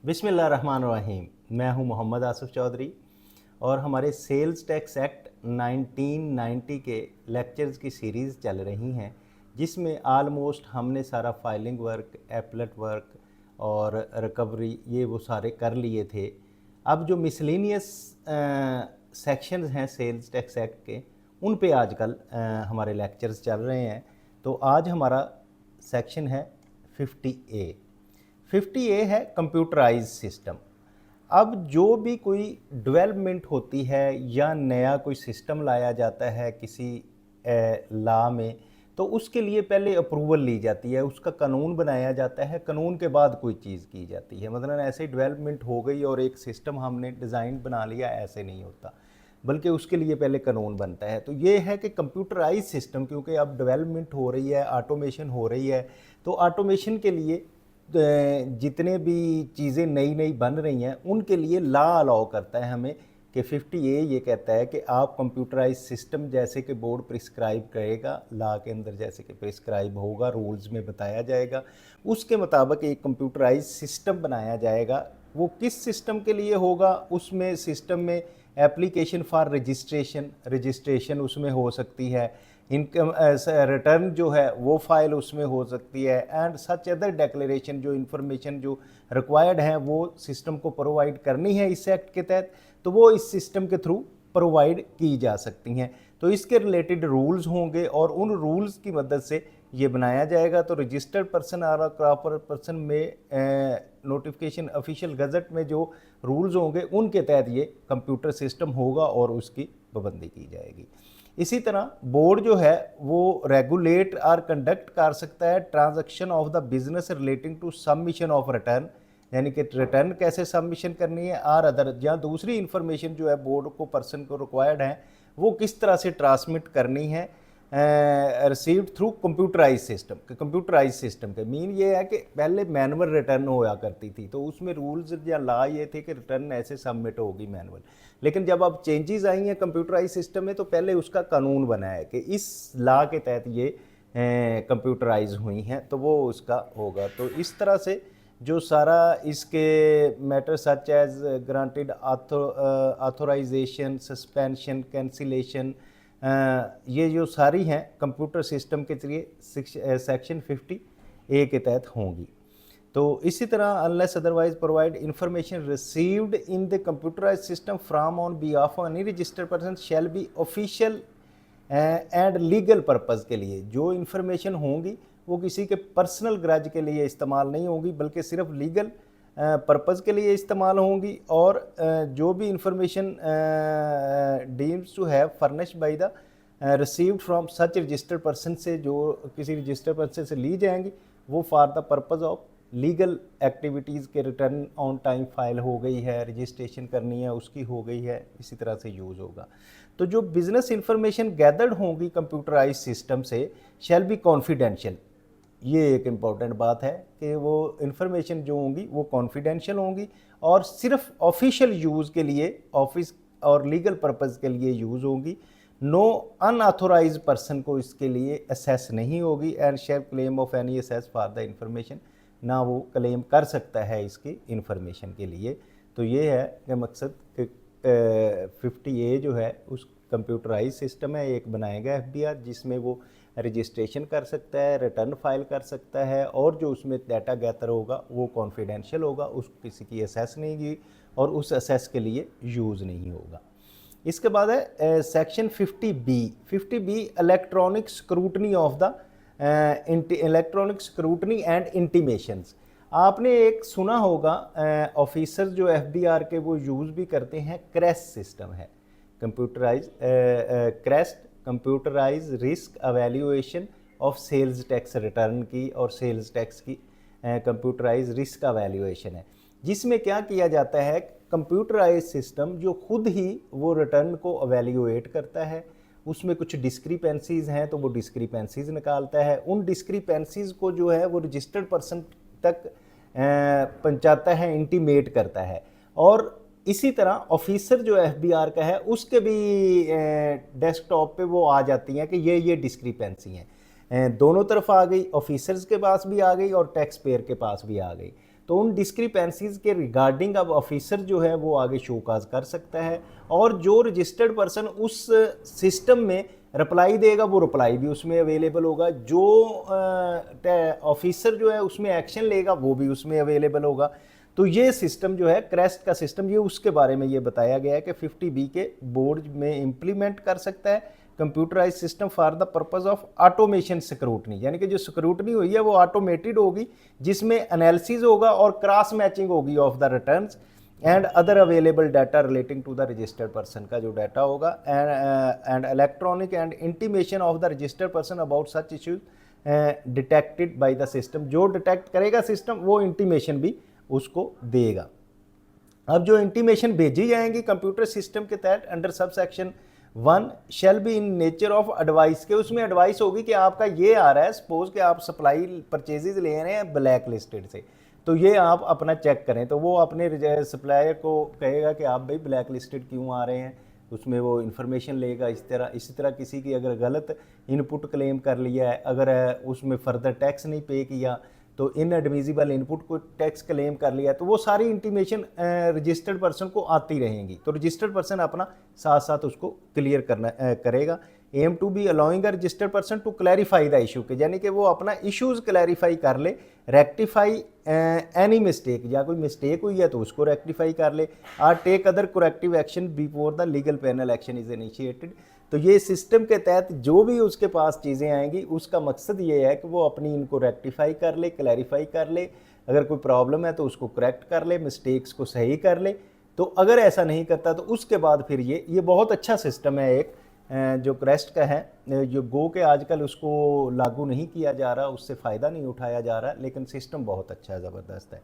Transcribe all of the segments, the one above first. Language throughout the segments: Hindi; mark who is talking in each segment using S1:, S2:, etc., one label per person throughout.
S1: बिस्मिल्लाहिर्रहमानिर्रहीम। मैं हूं मोहम्मद आसिफ चौधरी और हमारे सेल्स टैक्स एक्ट 1990 के लेक्चर्स की सीरीज़ चल रही हैं, जिसमें आलमोस्ट हमने सारा फाइलिंग वर्क, एपलेट वर्क और रिकवरी ये वो सारे कर लिए थे। अब जो मिसलिनियस सेक्शंस हैं सेल्स टैक्स एक्ट के, उन पे आजकल हमारे लेक्चर्स चल रहे हैं। तो आज हमारा सेक्शन है 50A। 50A है कंप्यूटराइज सिस्टम। अब जो भी कोई डेवलपमेंट होती है या नया कोई सिस्टम लाया जाता है किसी लॉ में, तो उसके लिए पहले अप्रूवल ली जाती है, उसका कानून बनाया जाता है, कानून के बाद कोई चीज़ की जाती है। मतलब ऐसे डेवलपमेंट हो गई और एक सिस्टम हमने डिज़ाइन बना लिया, ऐसे नहीं होता, बल्कि उसके लिए पहले कानून बनता है। तो ये है कि कंप्यूटराइज सिस्टम, क्योंकि अब डेवलपमेंट हो रही है, ऑटोमेशन हो रही है, तो ऑटोमेशन के लिए जितने भी चीज़ें नई नई बन रही हैं उनके लिए लॉ अलाउ करता है हमें कि 50A ये कहता है कि आप कंप्यूटराइज सिस्टम जैसे कि बोर्ड प्रिस्क्राइब करेगा, लॉ के अंदर जैसे कि प्रिस्क्राइब होगा, रूल्स में बताया जाएगा, उसके मुताबिक एक कंप्यूटराइज सिस्टम बनाया जाएगा। वो किस सिस्टम के लिए होगा, उसमें सिस्टम में एप्लीकेशन फॉर रजिस्ट्रेशन उसमें हो सकती है, इनकम रिटर्न जो है वो फाइल उसमें हो सकती है, एंड सच अदर डेक्लेरेशन जो इन्फॉर्मेशन जो रिक्वायर्ड है वो सिस्टम को प्रोवाइड करनी है इस एक्ट के तहत, तो वो इस सिस्टम के थ्रू प्रोवाइड की जा सकती हैं। तो इसके रिलेटेड रूल्स होंगे और उन रूल्स की मदद से ये बनाया जाएगा। तो रजिस्टर्ड पर्सन और प्रॉपर पर्सन में नोटिफिकेशन ऑफिशियल गजट में जो रूल्स होंगे उनके तहत ये कंप्यूटर सिस्टम होगा और उसकी पाबंदी की जाएगी। इसी तरह बोर्ड जो है वो रेगुलेट और कंडक्ट कर सकता है transaction of the business relating to submission of return, यानी कि रिटर्न कैसे सबमिशन करनी है, और अदर या दूसरी इन्फॉर्मेशन जो है बोर्ड को पर्सन को रिक्वायर्ड है वो किस तरह से ट्रांसमिट करनी है रिसीव्ड थ्रू कंप्यूटराइज सिस्टम के। मीन ये है कि पहले मैनुअल रिटर्न होया करती थी, तो उसमें रूल्स या लॉ ये थे कि रिटर्न ऐसे सबमिट होगी मैनुअल, लेकिन जब अब चेंजेस आई हैं कंप्यूटराइज सिस्टम में तो पहले उसका कानून बना है कि इस लॉ के तहत ये कंप्यूटराइज हुई हैं, तो वो उसका होगा। तो इस तरह से जो सारा इसके matter such as granted authorisation, suspension, cancellation, ये जो सारी हैं कंप्यूटर सिस्टम के जरिए सेक्शन 50A के तहत होंगी। तो इसी तरह unless otherwise provide information received in the computerise system from on behalf of any registered person shall be official and legal purpose के लिए। जो इन्फॉर्मेशन होंगी वो किसी के पर्सनल ग्रज के लिए इस्तेमाल नहीं होंगी, बल्कि सिर्फ लीगल पर्पज़ के लिए इस्तेमाल होंगी। और जो भी information deems to have furnished by the received from such registered person से, जो किसी रजिस्टर्ड पर्सन से ली जाएंगी, वो for the purpose of legal activities के रिटर्न ऑन टाइम फाइल हो गई है, रजिस्ट्रेशन करनी है उसकी हो गई है, इसी तरह से यूज़ होगा। तो जो बिजनेस इंफॉर्मेशन गैदर्ड होंगी कंप्यूटराइज सिस्टम से शैल बी कॉन्फिडेंशियल। ये एक इम्पॉर्टेंट बात है कि वो इन्फॉर्मेशन जो होंगी वो कॉन्फिडेंशियल होंगी और सिर्फ ऑफिशियल यूज़ के लिए, ऑफिस और लीगल पर्पज़ के लिए यूज़ होंगी। नो अनऑथोराइज पर्सन को इसके लिए एसेस नहीं होगी, and share claim of any access for the information, ना वो क्लेम कर सकता है इसकी इंफॉर्मेशन के लिए। तो ये है कि मकसद कि 50A जो है उस कंप्यूटराइज सिस्टम है, एक बनाएगा FBR जिसमें वो रजिस्ट्रेशन कर सकता है, रिटर्न फाइल कर सकता है, और जो उसमें डाटा गैदर होगा वो कॉन्फिडेंशियल होगा, उस किसी की एसेस नहीं की और उस एसेस के लिए यूज़ नहीं होगा। इसके बाद है section 50B। 50B electronic scrutiny of the electronic scrutiny and intimations. आपने एक सुना होगा ऑफिसर जो FBR के वो यूज़ भी करते हैं, क्रेस्ट सिस्टम है, computerise CREST computerise risk evaluation of sales tax return की और सेल्स टैक्स की कंप्यूटराइज रिस्क एवेल्यूएशन है, जिसमें क्या किया जाता है, कंप्यूटराइज सिस्टम जो खुद ही वो रिटर्न को एवेल्यूएट करता है, उसमें कुछ डिस्क्रिपेंसीज हैं तो वो डिस्क्रिपेंसीज निकालता है, उन डिस्क्रिपेंसीज को जो है वो रजिस्टर्ड पर्सन तक पहुंचाता है, इंटीमेट करता है। और इसी तरह ऑफिसर जो FBR का है उसके भी डेस्कटॉप पे वो आ जाती हैं कि ये डिस्क्रिपेंसी हैं, दोनों तरफ आ गई, ऑफिसर्स के पास भी आ गई और टैक्स पेयर के पास भी आ गई। तो उन डिस्क्रिपेंसीज के रिगार्डिंग अब ऑफिसर जो है वो आगे शोकाज कर सकता है, और जो रजिस्टर्ड पर्सन उस सिस्टम में रिप्लाई देगा वो रिप्लाई भी उसमें अवेलेबल होगा, जो ऑफिसर जो है उसमें एक्शन लेगा वो भी उसमें अवेलेबल होगा। तो ये सिस्टम जो है क्रेस्ट का सिस्टम, ये उसके बारे में ये बताया गया है कि 50B के बोर्ड में इम्प्लीमेंट कर सकता है computerise system for the purpose of automation scrutiny, यानी कि जो स्क्रूटनी हुई है वो ऑटोमेटेड होगी, जिसमें एनालिसिस होगा और क्रॉस मैचिंग होगी of the returns and other available data relating to the registered person का जो डाटा होगा, and electronic and intimation of the registered person about such issues detected by the system. जो डिटेक्ट करेगा सिस्टम वो इंटीमेशन भी उसको देगा। अब जो इंटीमेशन भेजी जाएंगी कंप्यूटर सिस्टम के तहत under sub section 1 shall be in nature of advice, के उसमें एडवाइस होगी कि आपका ये आ रहा है, सपोज कि आप सप्लाई परचेजेज ले रहे हैं ब्लैक लिस्टेड से, तो ये आप अपना चेक करें। तो वो अपने सप्लायर को कहेगा कि आप भाई ब्लैक लिस्टेड क्यों आ रहे हैं, उसमें वो इन्फॉर्मेशन लेगा। इसी तरह किसी की अगर गलत इनपुट क्लेम कर लिया है, अगर उसमें फर्दर टैक्स नहीं पे किया, तो इनएडमिजिबल इनपुट को टैक्स क्लेम कर लिया, तो वो सारी इंटीमेशन रजिस्टर्ड पर्सन को आती रहेंगी। तो रजिस्टर्ड पर्सन अपना साथ साथ उसको क्लियर करेगा। Am to be allowing a registered person to clarify the issue, के यानी कि वो अपना इश्यूज क्लैरिफाई कर ले, रेक्टिफाई एनी मिस्टेक, या कोई मिस्टेक हुई है तो उसको रेक्टिफाई कर ले, और take other corrective action before the legal panel action is initiated. तो ये सिस्टम के तहत जो भी उसके पास चीज़ें आएंगी उसका मकसद ये है कि वो अपनी इनको रेक्टिफाई कर ले, क्लैरिफाई कर ले, अगर कोई प्रॉब्लम है तो उसको करेक्ट कर ले, मिस्टेक्स को सही कर ले। तो अगर ऐसा नहीं करता तो उसके बाद फिर ये बहुत अच्छा सिस्टम है एक जो क्रेस्ट का है, जो गो के आजकल उसको लागू नहीं किया जा रहा, उससे फ़ायदा नहीं उठाया जा रहा, लेकिन सिस्टम बहुत अच्छा है, ज़बरदस्त है।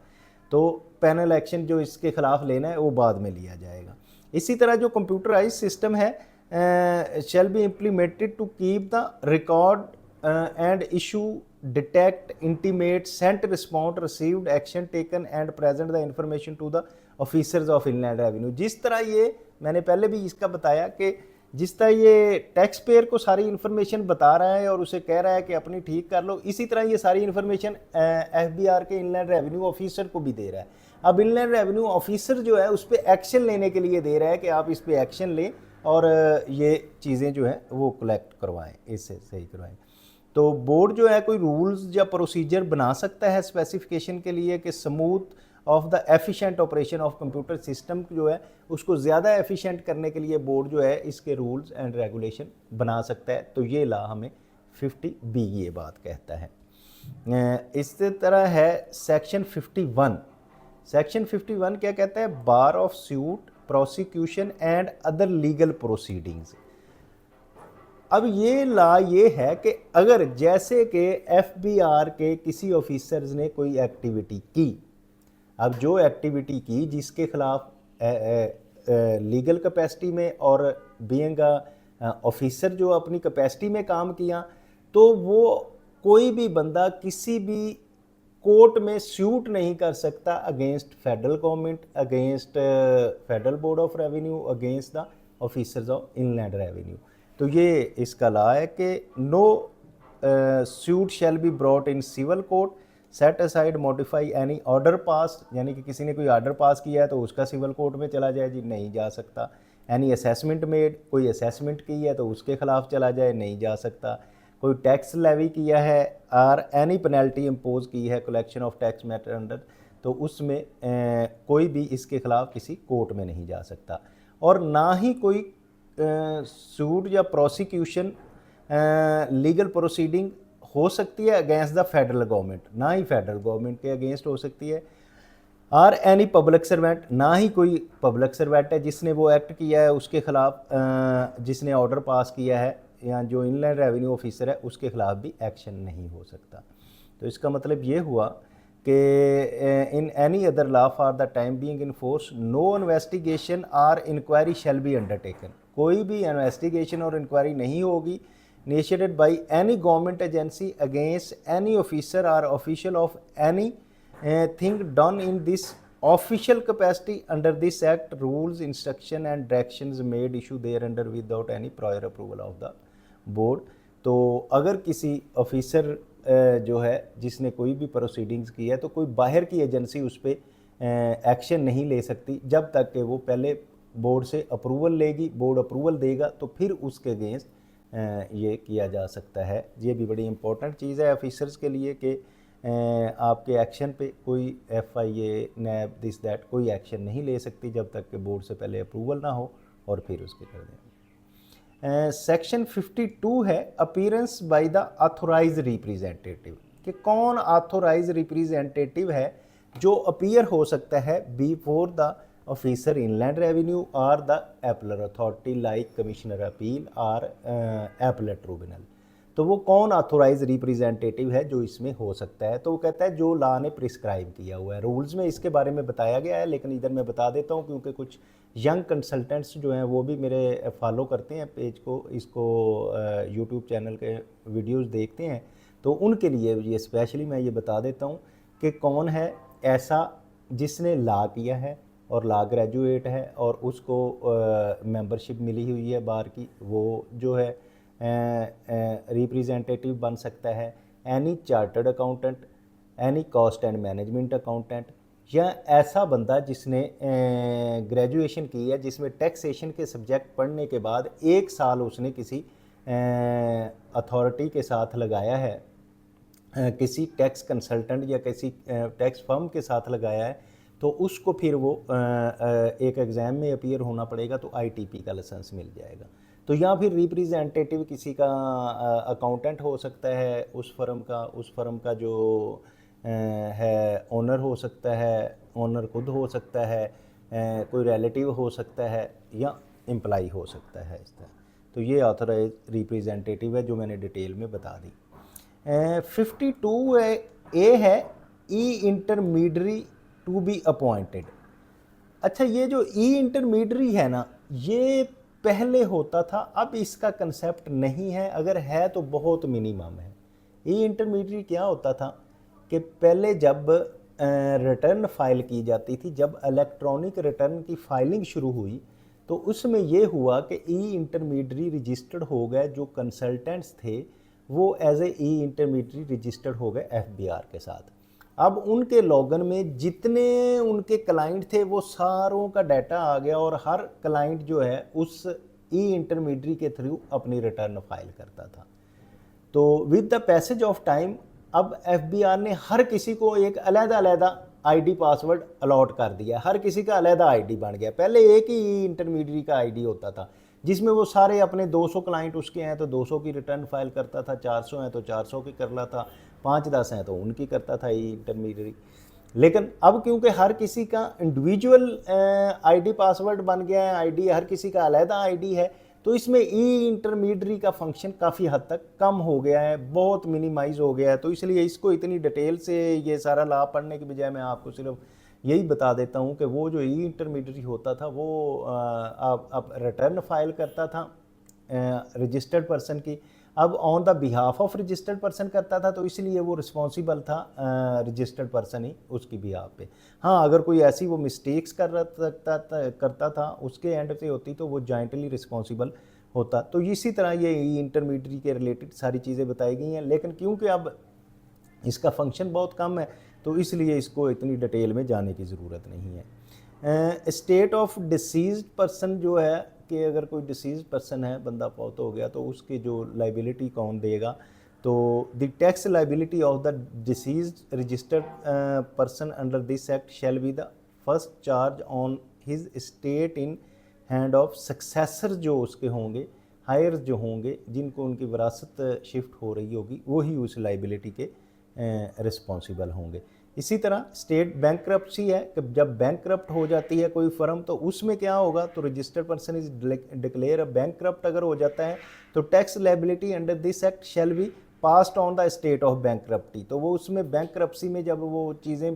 S1: तो पैनल एक्शन जो इसके ख़िलाफ़ लेना है वो बाद में लिया जाएगा। इसी तरह जो कंप्यूटराइज सिस्टम है shall be implemented to keep the record and issue, detect, intimate, sent, respond, received, action taken and present the information to the officers of inland revenue। जिस तरह ये मैंने पहले भी इसका बताया कि जिस तरह ये टैक्स पेयर को सारी इन्फॉर्मेशन बता रहा है और उसे कह रहा है कि अपनी ठीक कर लो, इसी तरह ये सारी इन्फॉर्मेशन FBR के इनलैंड रेवेन्यू ऑफिसर को भी दे रहा है। अब इनलैंड रेवेन्यू ऑफिसर जो है उस पर एक्शन लेने के लिए दे रहा है कि आप इस पर एक्शन लें और ये चीज़ें जो है वो कलेक्ट करवाएं, इससे सही करवाएं। तो बोर्ड जो है कोई रूल्स या प्रोसीजर बना सकता है स्पेसिफिकेशन के लिए कि smooth of the efficient operation of computer system जो है उसको ज़्यादा एफिशिएंट करने के लिए बोर्ड जो है इसके रूल्स एंड रेगुलेशन बना सकता है। तो ये ला हमें 50B ये बात कहता है। इस तरह है सेक्शन 51। सेक्शन 51 क्या कहता है? Bar of suit, prosecution and other legal proceedings. अब ये ला ये है कि अगर जैसे कि FBR के किसी ऑफिसर्स ने कोई एक्टिविटी की, अब जो एक्टिविटी की जिसके खिलाफ लीगल कैपेसिटी में और बीइंग ऑफिसर जो अपनी कैपेसिटी में काम किया, तो वो कोई भी बंदा किसी भी कोर्ट में सूट नहीं कर सकता against federal government, against federal board of revenue, against the officers of inland revenue. तो ये इसका लॉ है कि no suit shall be brought in civil court, set aside modify any order pass, यानी कि किसी ने कोई ऑर्डर पास किया है तो उसका सिविल कोर्ट में चला जाए, जी नहीं जा सकता। एनी असेसमेंट मेड, कोई असेसमेंट की है तो उसके खिलाफ चला जाए, नहीं जा सकता। कोई टैक्स लेवी किया है और एनी पेनल्टी इम्पोज की है collection of tax matter under, तो उसमें कोई भी इसके खिलाफ किसी कोर्ट में नहीं जा सकता। और ना ही कोई सूट या प्रोसिक्यूशन लीगल प्रोसीडिंग हो सकती है अगेंस्ट द फेडरल गवर्नमेंट, ना ही फेडरल गवर्नमेंट के अगेंस्ट हो सकती है। और एनी पब्लिक सर्वेंट, ना ही कोई पब्लिक सर्वेंट है जिसने वो एक्ट किया है उसके खिलाफ, जिसने ऑर्डर पास किया है या जो इनलैंड रेवेन्यू ऑफिसर है उसके खिलाफ भी एक्शन नहीं हो सकता। तो इसका मतलब ये हुआ कि in any other law for the time being in force no investigation और इंक्वायरी शैल बी अंडरटेकन, कोई भी इन्वेस्टिगेशन और इंक्वायरी नहीं होगी initiated by any government agency against any officer or official of any thing done in this official capacity under this act, rules, instruction and directions made issue thereunder without any prior approval of the board। तो अगर किसी ऑफिसर जो है जिसने कोई भी प्रोसीडिंग्स की है, तो कोई बाहर की एजेंसी उस पर एक्शन नहीं ले सकती जब तक कि वो पहले बोर्ड से अप्रूवल लेगी, बोर्ड अप्रूवल देगा तो फिर उसके अगेंस्ट ये किया जा सकता है। ये भी बड़ी इंपॉर्टेंट चीज़ है ऑफिसर्स के लिए कि आपके एक्शन पे कोई FIA, नैब, दिस दैट कोई एक्शन नहीं ले सकती जब तक कि बोर्ड से पहले अप्रूवल ना हो और फिर उसके कर दें। सेक्शन 52 है appearance by the authorize representative, कि कौन ऑथोराइज रिप्रेजेंटेटिव है जो अपीयर हो सकता है before the officer inland revenue और the appellate authority like commissioner appeal और एपलेट ट्रिब्यूनल। तो वो कौन ऑथोराइज रिप्रेजेंटेटिव है जो इसमें हो सकता है? तो वो कहता है जो लॉ ने प्रिस्क्राइब किया हुआ है। रूल्स में इसके बारे में बताया गया है, लेकिन इधर मैं बता देता हूँ क्योंकि कुछ यंग कंसल्टेंट्स जो हैं वो भी मेरे फॉलो करते हैं पेज को, इसको यूट्यूब चैनल के वीडियोस देखते हैं, तो उनके लिए ये स्पेशली मैं ये बता देता हूँ कि कौन है ऐसा जिसने लॉ किया है और लॉ ग्रेजुएट है और उसको मेंबरशिप मिली हुई है बार की, वो जो है रिप्रेजेंटेटिव बन सकता है। Any chartered accountant, any cost and management accountant, या ऐसा बंदा जिसने ग्रेजुएशन की है, जिसमें टैक्सेशन के सब्जेक्ट पढ़ने के बाद 1 साल उसने किसी अथॉरिटी के साथ लगाया है, किसी टैक्स कंसल्टेंट या किसी टैक्स फर्म के साथ लगाया है, तो उसको फिर वो एक एग्ज़ाम में अपीयर होना पड़ेगा तो ITP का लाइसेंस मिल जाएगा। तो या फिर रिप्रेजेंटेटिव किसी का अकाउंटेंट हो सकता है उस फर्म का जो है ओनर हो सकता है, ओनर खुद हो सकता है, कोई रिलेटिव हो सकता है या एम्प्लाई हो सकता है इस तरह। तो ये ऑथराइज रिप्रेजेंटेटिव है जो मैंने डिटेल में बता दी। 52A है ई इंटरमीडियरी टू बी अपॉइंटेड। अच्छा, ये जो ई इंटरमीडियरी है ना, ये पहले होता था, अब इसका कंसेप्ट नहीं है, अगर है तो बहुत मिनिमम है। ई इंटरमीडियरी क्या होता था कि पहले जब रिटर्न फाइल की जाती थी, जब इलेक्ट्रॉनिक रिटर्न की फाइलिंग शुरू हुई तो उसमें ये हुआ कि ई इंटरमीडियरी रजिस्टर्ड हो गए, जो कंसल्टेंट्स थे वो as a e intermediary registered हो गए FBR के साथ। अब उनके लॉगन में जितने उनके क्लाइंट थे वो सारों का डाटा आ गया और हर क्लाइंट जो है उस ई इंटरमीडियरी के थ्रू अपनी रिटर्न फाइल करता था। तो with the passage of time अब FBR ने हर किसी को एक अलग-अलग ID पासवर्ड अलॉट कर दिया, हर किसी का अलग ID बन गया। पहले एक ही इंटरमीडियरी का ID होता था जिसमें वो सारे अपने 200 क्लाइंट उसके हैं तो 200 की रिटर्न फाइल करता था, 400 हैं तो 400 की कर लाता, 5-10 हैं तो उनकी करता था ये इंटरमीडियरी। लेकिन अब क्योंकि हर किसी का इंडिविजुअल ID पासवर्ड बन गया है, ID हर किसी का अलग ID है, तो इसमें ई इंटरमीडियरी का फंक्शन काफ़ी हद तक कम हो गया है, बहुत मिनिमाइज हो गया है। तो इसलिए इसको इतनी डिटेल से ये सारा लाभ पढ़ने के बजाय मैं आपको सिर्फ यही बता देता हूँ कि वो जो ई इंटरमीडियरी होता था वो अब रिटर्न फाइल करता था रजिस्टर्ड पर्सन की, अब on the behalf of registered person करता था, तो इसलिए वो रिस्पॉन्सिबल था रजिस्टर्ड पर्सन ही उसकी बिहाफ पे। हाँ, अगर कोई ऐसी वो मिस्टेक्स करता था उसके एंड से होती तो वो जॉइंटली रिस्पॉन्सिबल होता। तो इसी तरह ये इंटरमीडियरी के रिलेटेड सारी चीज़ें बताई गई हैं, लेकिन क्योंकि अब इसका फंक्शन बहुत कम है तो इसलिए इसको इतनी डिटेल में जाने की ज़रूरत नहीं है। स्टेट ऑफ डिसीज्ड पर्सन जो है कि अगर कोई डिसीज पर्सन है, बंदा फौत हो गया, तो उसकी जो लाइबिलिटी कौन देगा, तो the tax liability of the deceased registered person under this act shall be the first charge on his state in hand of successor जो उसके होंगे, हायर जो होंगे, जिनको उनकी विरासत शिफ्ट हो रही होगी, वही उस लाइबिलिटी के रिस्पॉन्सिबल होंगे। इसी तरह स्टेट बैंकरप्सी है कि जब बैंकरप्ट हो जाती है कोई फर्म तो उसमें क्या होगा, तो registered person is declared bankrupt अगर हो जाता है तो tax liability under this act shall be passed on the state of bankruptcy. तो वो उसमें बैंकरप्सी में जब वो चीज़ें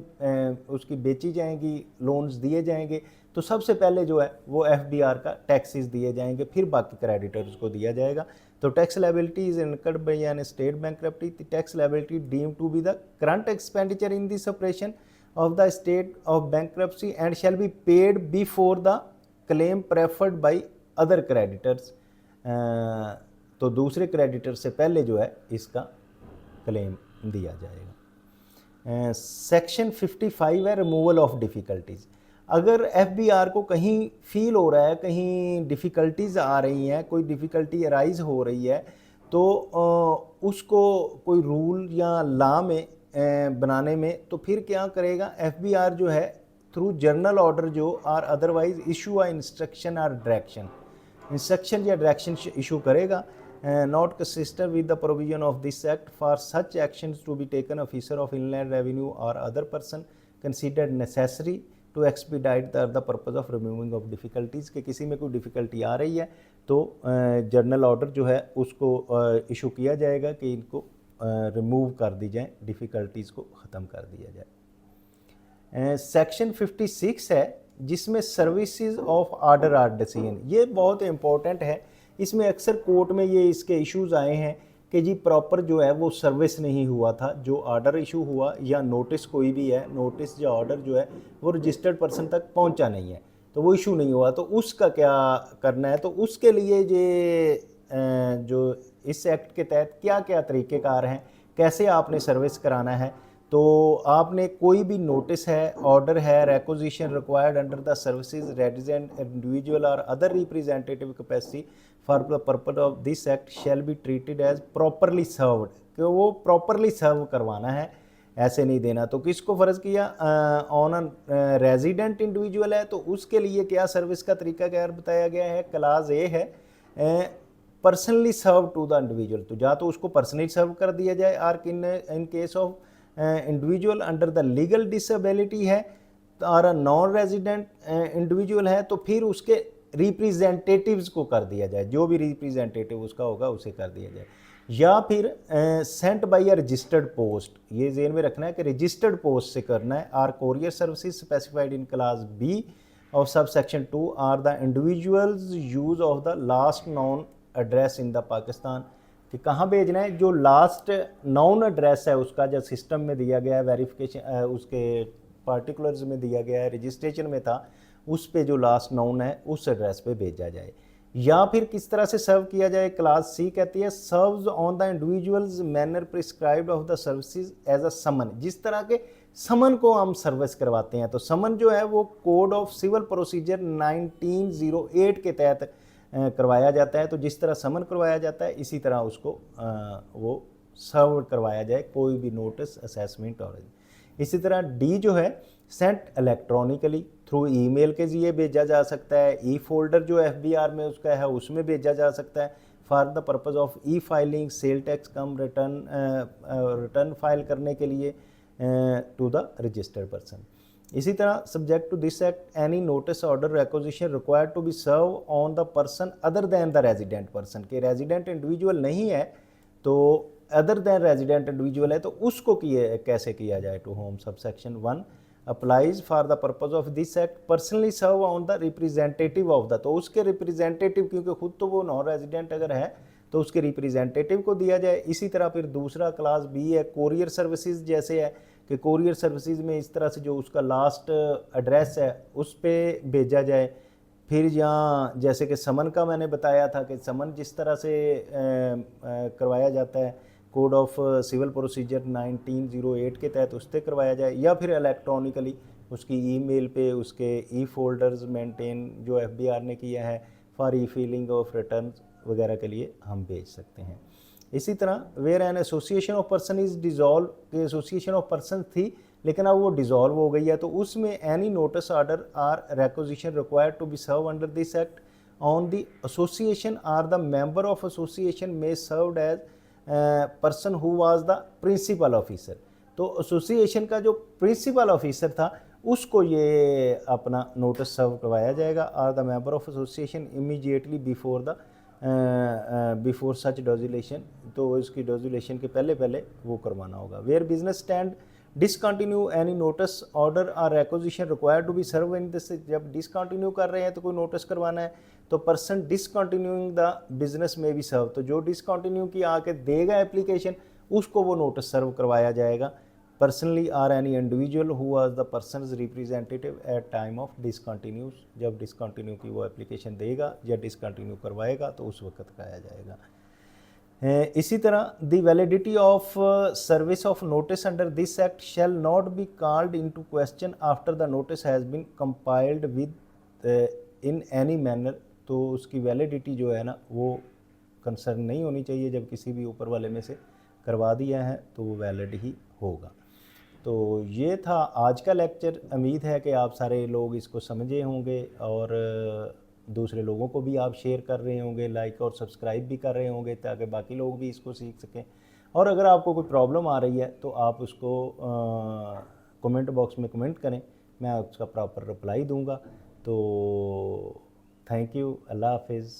S1: उसकी बेची जाएंगी, लोन्स दिए जाएंगे, तो सबसे पहले जो है वो FBR का टैक्सेस दिए जाएंगे, फिर बाकी क्रेडिटर्स को दिया जाएगा। तो tax liability is incurred by an state bankruptcy, the tax liability deemed to be the current expenditure in this operation of the state of bankruptcy and shall be paid before the claim preferred by other creditors. तो दूसरे क्रेडिटर से पहले जो है इसका क्लेम दिया जाएगा। सेक्शन 55 है रिमूवल ऑफ डिफ़िकल्टीज़। अगर एफबीआर को कहीं फील हो रहा है, कहीं डिफ़िकल्टीज़ आ रही हैं, कोई डिफ़िकल्टी अराइज हो रही है, तो उसको कोई रूल या लॉ में बनाने में, तो फिर क्या करेगा एफबीआर जो है, थ्रू जर्नल ऑर्डर जो or otherwise issue a instruction और डायरेक्शन, इंस्ट्रक्शन या डायरेक्शन इशू करेगा not consistent with the provision of this act for such actions to be taken officer of inland revenue और other person considered necessary to expedite the purpose of removing of difficulties, के किसी में कोई डिफ़िकल्टी आ रही है तो जर्नल ऑर्डर जो है उसको इशू किया जाएगा कि इनको रिमूव कर दी जाए, डिफ़िकल्टीज़ को ख़त्म कर दिया जाए। सेक्शन 56 है जिसमें services of order or decision, ये बहुत इंपॉर्टेंट है। इसमें अक्सर कोर्ट में ये इसके इश्यूज़ आए हैं कि जी प्रॉपर जो है वो सर्विस नहीं हुआ था, जो ऑर्डर इशू हुआ या नोटिस कोई भी है, नोटिस या ऑर्डर जो है वो रजिस्टर्ड पर्सन तक पहुंचा नहीं है, तो वो इशू नहीं हुआ, तो उसका क्या करना है। तो उसके लिए ये जो इस एक्ट के तहत क्या क्या तरीक़ेकार हैं, कैसे आपने सर्विस कराना है। तो आपने कोई भी नोटिस है, ऑर्डर है, requisition required under the services resident individual और other representative capacity for the purpose of this act shall be treated as properly served, कि वो प्रॉपरली सर्व करवाना है, ऐसे नहीं देना। तो किसको फ़र्ज़ किया, ऑन रेजिडेंट इंडिविजुअल है तो उसके लिए क्या सर्विस का तरीका क्या बताया गया है। क्लास ए है personally serve to the individual, तो या तो उसको पर्सनली सर्व कर दिया जाए, और in case of individual under the legal disability है और नॉन रेजिडेंट इंडिविजुअल है तो फिर उसके रिप्रेजेंटेटिव्स को कर दिया जाए, जो भी रिप्रेजेंटेटिव उसका होगा उसे कर दिया जाए, या फिर Saint by a registered post, ये जेन में रखना है कि रजिस्टर्ड पोस्ट से करना है। Or courier services specified in class B of sub section 2 or the individuals use of the last known address in the Pakistan, कि कहाँ भेजना है, जो लास्ट नाउन एड्रेस है उसका जो सिस्टम में दिया गया है, वेरिफिकेशन उसके पार्टिकुलर्स में दिया गया है, रजिस्ट्रेशन में था, उस पे जो लास्ट नाउन है उस एड्रेस पे भेजा जाए। या फिर किस तरह से सर्व किया जाए, क्लास सी कहती है serves on the individuals manner prescribed of the services as a summon, जिस तरह के समन को हम सर्विस करवाते हैं। तो समन जो है वो कोड ऑफ सिविल प्रोसीजर 1908 के तहत करवाया जाता है। तो जिस तरह समन करवाया जाता है इसी तरह उसको वो सर्व करवाया जाए, कोई भी नोटिस, असेसमेंट और इसी तरह डी जो है सेंट इलेक्ट्रॉनिकली थ्रू ईमेल के जरिए भेजा जा सकता है, ई फोल्डर जो एफबीआर में उसका है उसमें भेजा जा सकता है for the purpose of e filing, sale tax cum return file करने के लिए टू द रजिस्टर्ड पर्सन। इसी तरह subject to this act any notice order requisition required to be serve on the person other than the resident person, के रेजिडेंट इंडिविजुअल नहीं है तो अदर दैन रेजिडेंट इंडिविजुअल है तो उसको कैसे किया जाए। To whom sub section 1 applies for the purpose of this act personally serve on the representative of the, तो उसके रिप्रेजेंटेटिव, क्योंकि खुद तो वो नॉन रेजिडेंट अगर है तो उसके रिप्रेजेंटेटिव को दिया जाए। इसी तरह फिर दूसरा क्लास बी है कोरियर सर्विसेज, जैसे है कि कोरियर सर्विसेज में इस तरह से जो उसका लास्ट एड्रेस है उस पर भेजा जाए। फिर यहाँ जैसे कि समन का मैंने बताया था कि समन जिस तरह से करवाया जाता है कोड ऑफ सिविल प्रोसीजर 1908 के तहत उस पर करवाया जाए, या फिर इलेक्ट्रॉनिकली उसकी ईमेल पे उसके ई फोल्डर्स मेंटेन जो एफबीआर ने किया है for e filing of return वगैरह के लिए हम भेज सकते हैं। इसी तरह where an association of person is dissolve, के एसोसिएशन ऑफ पर्सन थी लेकिन अब वो डिज़ोल्व हो गई है तो उसमें any notice order or requisition required to be serve under this act on the association or the member of association में served as person who was the principal officer. तो एसोसिएशन का जो प्रिंसिपल ऑफिसर था उसको ये अपना नोटिस सर्व करवाया जाएगा। Or the member of association immediately before such dissolution, तो इसकी डोजुलेशन के पहले वो करवाना होगा। Where business stand discontinue any notice order और requisition required to be serve in this, जब डिसकंटिन्यू कर रहे हैं तो कोई नोटिस करवाना है तो पर्सन डिसकंटिन्यूइंग द बिजनेस में भी सर्व, तो जो डिसकंटिन्यू की आके देगा एप्लीकेशन उसको वो नोटिस सर्व करवाया जाएगा। Personally or any individual who was the person's representative at time of discontinue, जब डिसकंटिन्यू की वो एप्लीकेशन देगा या डिसकंटिन्यू करवाएगा तो उस वक्त कराया जाएगा। इसी तरह the validity of service of notice under this act shall not be called into question after the notice has been compiled within any manner. तो उसकी वैलिडिटी जो है ना वो कंसर्न नहीं होनी चाहिए, जब किसी भी ऊपर वाले में से करवा दिया है तो वो वैलिड ही होगा। तो ये था आज का लेक्चर। उम्मीद है कि आप सारे लोग इसको समझे होंगे और दूसरे लोगों को भी आप शेयर कर रहे होंगे, लाइक और सब्सक्राइब भी कर रहे होंगे ताकि बाकी लोग भी इसको सीख सकें। और अगर आपको कोई प्रॉब्लम आ रही है तो आप उसको कमेंट बॉक्स में कमेंट करें, मैं उसका प्रॉपर रिप्लाई दूंगा। तो थैंक यू, अल्लाह हाफिज़।